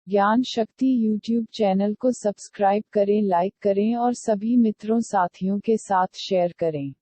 ज्ञान शक्ति YouTube channel को सब्सक्राइब करें, लाइक करें और सभी मित्रों साथियों के साथ शेयर करें।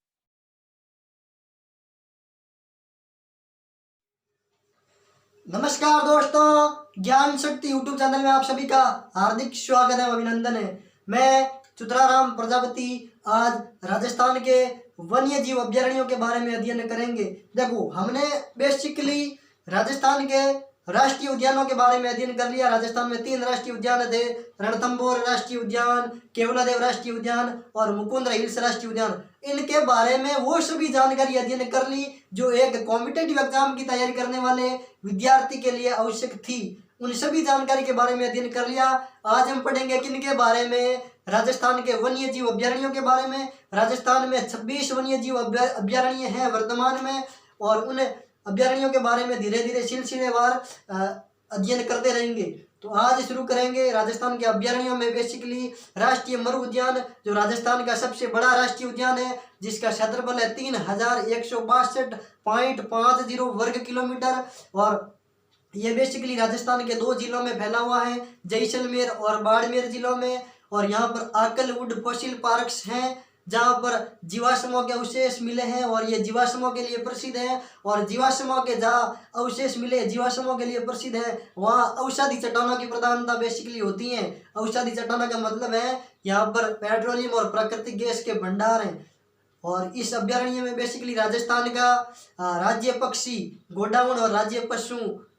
नमस्कार दोस्तों, ज्ञान शक्ति यूट्यूब चैनल में आप सभी का हार्दिक स्वागत है, अभिनंदन है। मैं चुतराराम प्रजापति आज राजस्थान के वन्य जीव अभ्यारण्यों के बारे में अध्ययन करेंगे। देखो, हमने बेसिकली राजस्थान के राष्ट्रीय उद्यानों के बारे में अध्ययन कर लिया। राजस्थान में 3 राष्ट्रीय उद्यान थे, रणथंभौर राष्ट्रीय उद्यान, केवलादेव राष्ट्रीय उद्यान और मुकुंदरा हिल्स राष्ट्रीय उद्यान। इनके बारे में वो सभी जानकारी अध्ययन कर ली जो एक कॉम्पिटेटिव एग्जाम की तैयारी करने वाले विद्यार्थी के लिए आवश्यक थी। उन सभी जानकारी के बारे में अध्ययन कर लिया। आज हम पढ़ेंगे किनके बारे में? राजस्थान के वन्य जीव अभ्यारण्यों के बारे में। राजस्थान में 26 वन्य जीव अभ्यारण्य हैं वर्तमान में, और उन अभ्यारण्यों के बारे में धीरे धीरे सिलसिलेवार अध्ययन करते रहेंगे। तो आज शुरू करेंगे राजस्थान के अभ्यारण्यों में। बेसिकली राष्ट्रीय मरु उद्यान जो राजस्थान का सबसे बड़ा राष्ट्रीय उद्यान है, जिसका क्षेत्रफल है 3162.50 वर्ग किलोमीटर, और ये बेसिकली राजस्थान के 2 जिलों में फैला हुआ है, जैसलमेर और बाड़मेर जिलों में। और यहाँ पर आकलवुड फॉसिल पार्क्स हैं जहाँ पर जीवाश्मों के अवशेष मिले हैं, और ये जीवाश्मों के लिए प्रसिद्ध है। और जीवाश्मों के जहाँ अवशेष मिले जीवाश्मों के लिए प्रसिद्ध है, वहाँ औषधि चट्टानों की प्रधानता बेसिकली होती है। औषधि चट्टानों का मतलब है यहाँ पर पेट्रोलियम और प्राकृतिक गैस के भंडार हैं। और इस अभ्यारण्य में बेसिकली राजस्थान का राज्य पक्षी गोडाउन और राज्य पशु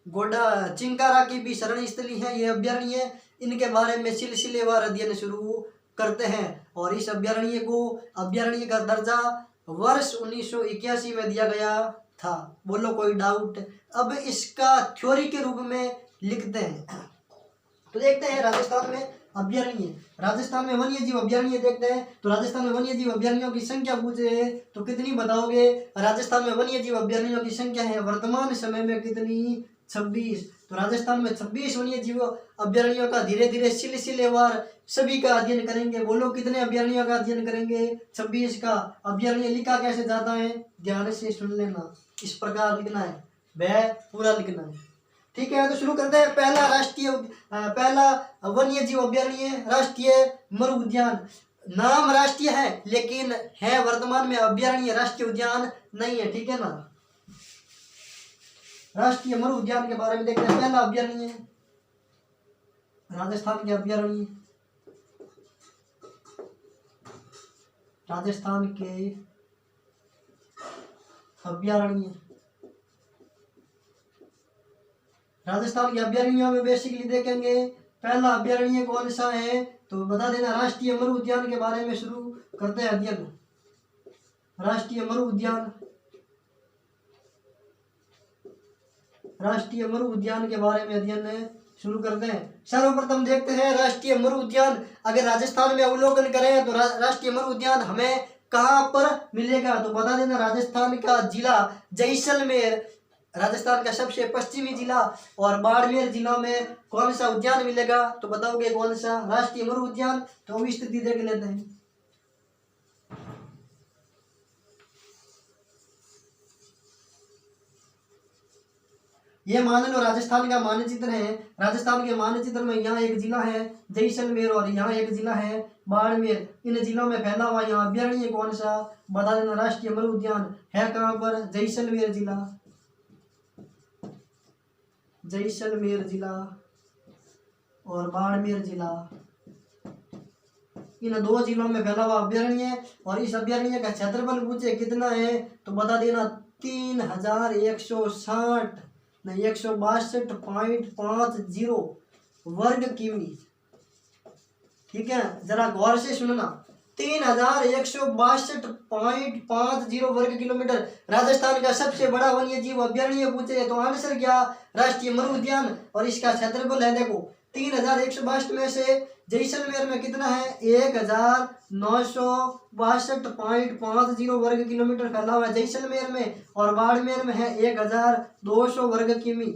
गोडा चिंकारा की भी शरण स्थली है ये अभ्यारण्य। इनके बारे में सिलसिलेवार अध्ययन शुरू करते हैं। और इस अभ्यारण्य को अभ्यारण्य का दर्जा वर्ष 1981 में दिया गया था। बोलो कोई डाउट? अब इसका थ्योरी के रूप में लिखते हैं। तो देखते हैं राजस्थान में अभ्यारण्य, राजस्थान में वन्य जीव अभ्यारण्य देखते हैं। तो राजस्थान में वन्य जीव अभ्यारण्यों की संख्या पूछे तो कितनी बताओगे? राजस्थान में वन्य जीव अभ्यारण्यों की संख्या है वर्तमान समय में कितनी? 26। तो राजस्थान में 26 वन्य जीव अभ्यारण्यों का धीरे धीरे सिलसिलेवार सभी का अध्ययन करेंगे। बोलो कितने अभ्यारण्यों का अध्ययन करेंगे? 26 का। अभ्यारण्य लिखा कैसे जाता है? ध्यान से सुन लेना, इस प्रकार लिखना है, वह पूरा लिखना है, ठीक है। तो शुरू करते हैं। पहला वन्य जीव अभ्यारण्य राष्ट्रीय मरु उद्यान। नाम राष्ट्रीय है लेकिन है वर्तमान में अभ्यारण्य, राष्ट्रीय उद्यान नहीं है, ठीक है ना। राष्ट्रीय मरु उद्यान के बारे में देखते हैं। पहला अभ्यारण्य राजस्थान के अभ्यारण्य, राजस्थान के अभ्यारण्य, राजस्थान के अभ्यारण्यों में बेसिकली देखेंगे पहला अभ्यारण्य कौन सा है तो बता देना। राष्ट्रीय मरु उद्यान के बारे में शुरू करते हैं अध्ययन। राष्ट्रीय मरु उद्यान, राष्ट्रीय मरु उद्यान के बारे में अध्ययन शुरू करते हैं। सर्वप्रथम देखते हैं राष्ट्रीय मरु उद्यान। अगर राजस्थान में अवलोकन करें तो राष्ट्रीय मरु उद्यान हमें कहाँ पर मिलेगा तो बता देना। राजस्थान का जिला जैसलमेर, राजस्थान का सबसे पश्चिमी जिला, और बाड़मेर जिलों में कौन सा उद्यान मिलेगा तो बताओगे कौन सा? राष्ट्रीय मरु उद्यान। तो स्थिति देख लेते हैं। ये मान लो राजस्थान का मानचित्र है। राजस्थान के मानचित्र में यहाँ एक जिला है जैसलमेर और यहाँ एक जिला है बाड़मेर। इन जिलों में फैला हुआ यहाँ अभ्यारण्य कौन सा बता देना। राष्ट्रीय मरु उद्यान है कहाँ पर? जैसलमेर जिला, जैसलमेर जिला और बाड़मेर जिला, इन 2 जिलों में फैला हुआ अभ्यारण्य। और इस अभ्यारण्य का क्षेत्रफल पूछे कितना है तो बता देना 162.50 वर्ग किमी, ठीक है। जरा गौर से सुनना, 3162.50 वर्ग किलोमीटर। राजस्थान का सबसे बड़ा वन्य जीव अभ्यारण्य पूछे तो आंसर क्या? राष्ट्रीय मरु उद्यान। और इसका क्षेत्रफल है देखो 3162 में से जैसलमेर में कितना है? 1962.50 वर्ग किलोमीटर फैला हुआ है जैसलमेर में, और बाड़मेर में है 1200 वर्ग किमी।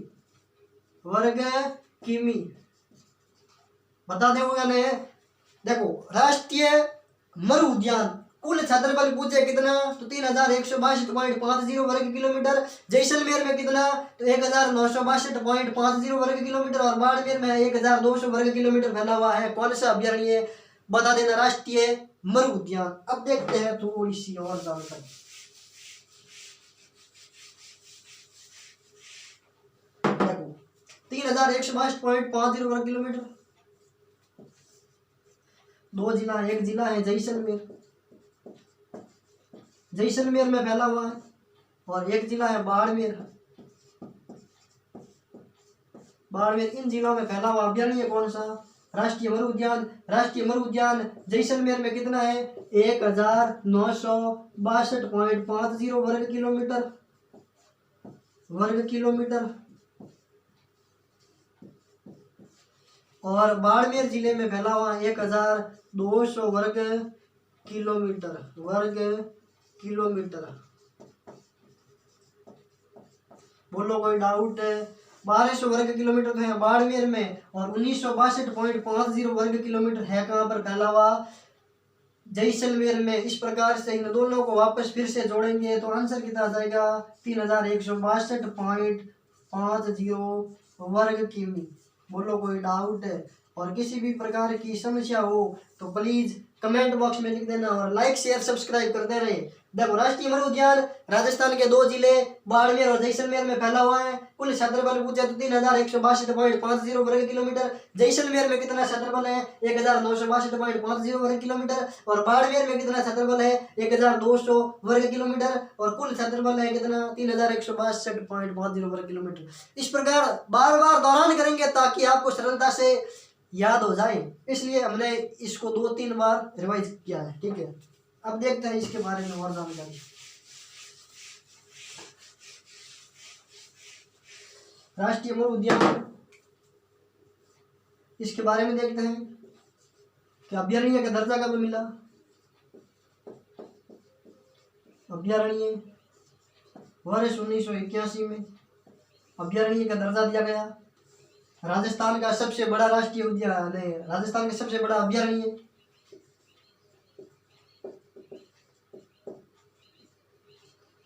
बता दे। देखो राष्ट्रीय मरु उद्यान कुल क्षेत्रफल पूछे कितना, तो 3162.50 वर्ग किलोमीटर। जैसलमेर में कितना, तो 1962.50 वर्ग किलोमीटर। और बाड़मेर में 1200 वर्ग किलोमीटर फैला हुआ है। कौन सा अभ्यारण्य, बता देना, राष्ट्रीय मरु उद्यान। अब देखते हैं थोड़ी सी और जानकारी। देखो 3162.50 वर्ग किलोमीटर, दो जिला, एक जिला है जैसलमेर, जैसलमेर में फैला हुआ है, और एक जिला है बाड़मेर, बाड़मेर। इन जिलों में फैला हुआ अभ्यारण्य कौन सा, राष्ट्रीय मरु उद्यान। राष्ट्रीय मरु उद्यान जैसलमेर में कितना है, 1962.50 वर्ग किलोमीटर, वर्ग किलोमीटर। और बाड़मेर जिले में फैला हुआ 1200 वर्ग किलोमीटर, वर्ग किलोमीटर। बोलो कोई डाउट है। 1200 वर्ग किलोमीटर है बाड़मेर में, और 1962.50 वर्ग किलोमीटर है कहाँ पर फैला हुआ, जैसलमेर में। इस प्रकार से इन दोनों को वापस फिर से जोड़ेंगे तो आंसर कितना आ जाएगा, 3162.50 वर्ग किमी। बोलो कोई डाउट है। और किसी भी प्रकार की समस्या हो तो प्लीज कमेंट बॉक्स में लिख देना, और लाइक शेयर सब्सक्राइब करते रहे। देखो राष्ट्रीय मरु उद्यान राजस्थान के 2 जिले बाड़मेर और जैसलमेर में फैला हुआ है। कुल क्षेत्रफल पूछे तो 3162.50 वर्ग किलोमीटर। जैसलमेर में कितना क्षेत्रफल है, 1962.50 वर्ग किलोमीटर। और बाड़मेर में कितना क्षेत्रफल है, 1200 वर्ग किलोमीटर। और कुल क्षेत्रफल है कितना, 3162.50 वर्ग किलोमीटर। इस प्रकार बार बार दोहरान करेंगे ताकि आपको सरलता से याद हो जाए, इसलिए हमने इसको 2-3 बार रिवाइज किया है। ठीक है, अब देखते हैं इसके बारे में और जानकारी। राष्ट्रीय मरु उद्यान, इसके बारे में देखते हैं कि अभ्यारण्य का दर्जा कब मिला। अभ्यारण्य वर्ष 1981 में अभ्यारण्य का दर्जा दिया गया। राजस्थान का सबसे बड़ा राष्ट्रीय उद्यान है, राजस्थान का सबसे बड़ा अभ्यारण्य।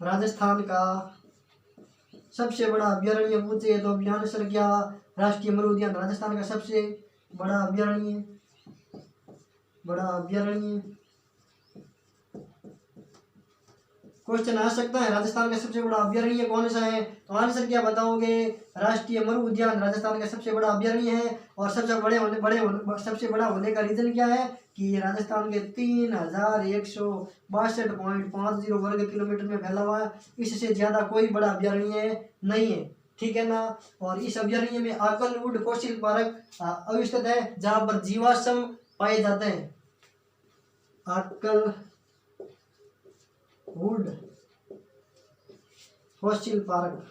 राजस्थान का सबसे बड़ा अभ्यारण्य पूछे तो अभियान सर क्या, राष्ट्रीय मरु उद्यान राजस्थान का सबसे बड़ा अभ्यारण्य, बड़ा अभ्यारण्य। क्वेश्चन आ सकता है राजस्थान का सबसे बड़ा अभ्यारण्य कौन सा है, तो आंसर क्या बताओगे, राष्ट्रीय मरु उद्यान राजस्थान का सबसे बड़ा अभ्यारण्य है। और सबसे सबसे बड़ा होने का रीजन क्या है कि ये राजस्थान के 3162.50 वर्ग किलोमीटर में फैला हुआ है। इससे ज्यादा कोई बड़ा अभ्यारण्य नहीं है। ठीक है ना। और इस अभ्यारण्य में आकलवुड फॉसिल पार्क अवस्थित है, जहाँ पर जीवाश्म पाए जाते हैं। Akal wood fossil park,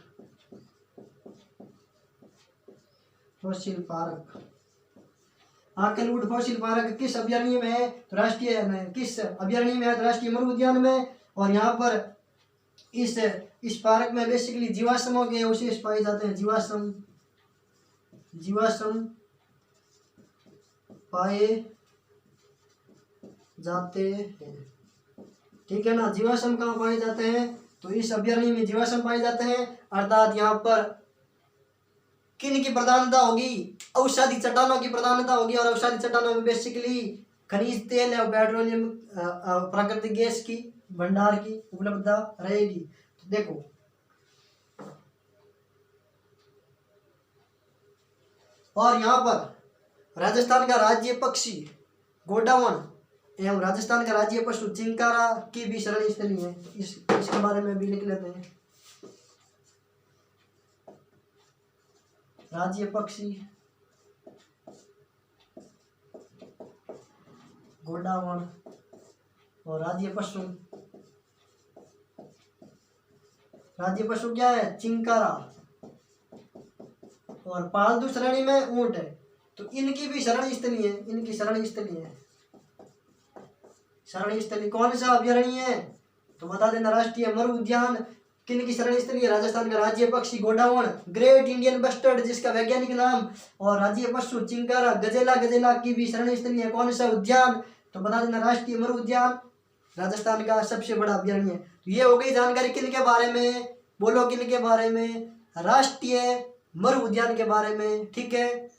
fossil park. Akal wood fossil park किस अभ्यारण्य में है, तो राष्ट्रीय किस अभ्यारण्य में है, तो राष्ट्रीय मरु उद्यान में। और यहाँ पर इस पार्क में बेसिकली जीवाश्मों के अवशेष पाए जाते हैं। जीवाश्म पाए जाते हैं। ठीक है ना। जीवाश्म कहाँ पाए जाते हैं, तो इस अभ्यारण्य में जीवाश्म पाए जाते हैं। अर्थात यहाँ पर किन की प्रधानता होगी, औषधि चट्टानों की प्रधानता होगी। और औषधि चट्टानों में बेसिकली खनिज तेल और पेट्रोलियम प्राकृतिक गैस की भंडार की उपलब्धता रहेगी। तो देखो और यहाँ पर राजस्थान का राज्य पक्षी गोडावन एवं राजस्थान का राज्य पशु चिंकारा की भी शरण स्थली है। इसके बारे में भी लिख लेते हैं। राज्य पक्षी गोडावन और राज्य पशु क्या है, चिंकारा। और पालतू श्रेणी में ऊंट है, तो इनकी भी शरण स्थली है। इनकी शरण स्थली है। शरण स्थली कौन सा अभ्यारण्य है, तो बता देना राष्ट्रीय मरु उद्यान। किन की शरण स्थली है, राजस्थान का राज्य पक्षी गोडावन, ग्रेट इंडियन बस्टर्ड जिसका वैज्ञानिक नाम, और राज्य पशु चिंकारा, गजेला की भी शरण स्थली है। कौन सा उद्यान, तो बता देना राष्ट्रीय मरु उद्यान। राजस्थान का सबसे बड़ा अभयारण्य। तो ये हो गई जानकारी किन के बारे में, बोलो किन के बारे में, राष्ट्रीय मरु उद्यान के बारे में। ठीक है।